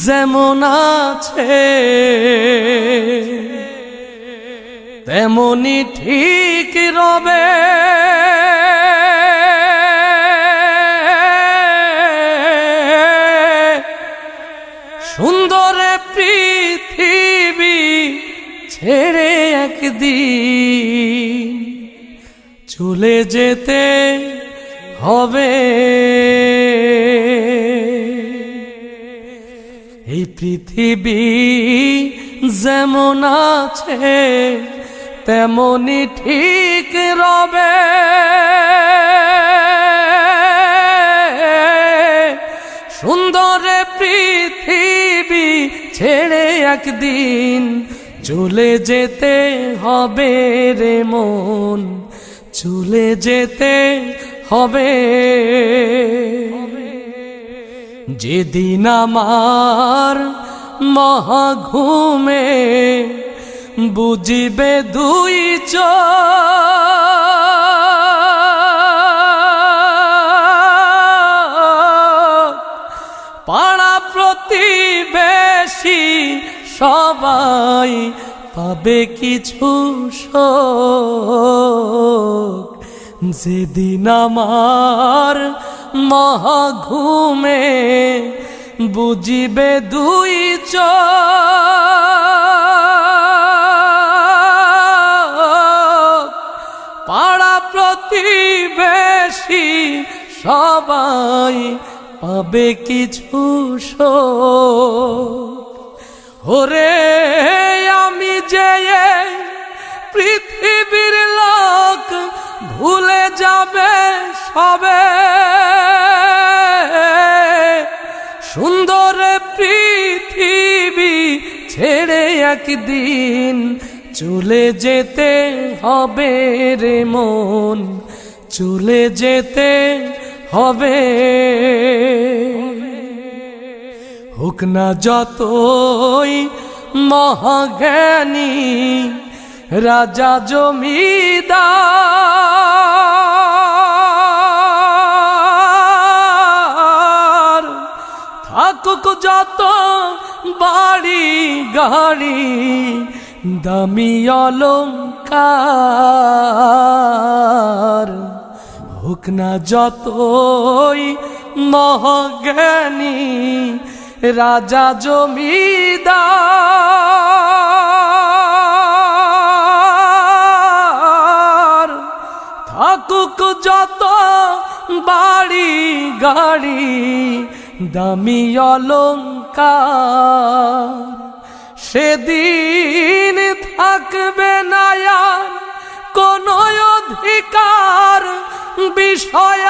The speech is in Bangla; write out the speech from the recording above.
যেমন আছে তেমনি ঠিক রবে। সুন্দর পৃথিবী ছেড়ে একদিন চলে যেতে হবে। এই পৃথিবী যেমন আছে তেমনি ঠিক রবে। সুন্দর পৃথিবী ছেড়ে একদিন চলে যেতে হবে রে মন, চলে যেতে হবে। যেদিন আমার মহাঘুমে বুঝিবে দুই চোখ, পাড়া প্রতিবেশী সবাই পাবে কিছু শোক। যেদিন আমার মহাঘুমে বুঝিবে দুই চোখ, পাড়া প্রতিবেশী সবাই পাবে কিছু শোক। ওরে আমি যে পৃথিবীর লোক ভুলে যাবে সবে। সুন্দর পৃথিবী ছেড়ে একদিন চলে যেতে হবে রে মন, চলে যেতে হবে। হোক না যতই মহাজ্ঞানী রাজা জমিদার, থাকুক যত বাড়ি গাড়ি দামি অলংকার, হোক না যতই মহাজ্ঞানী রাজা জমিদার, থাকুক যত বাড়ি গাড়ি দামি অলংকার, সেদিন থাকবে না আর কোনো অধিকার বিষয়।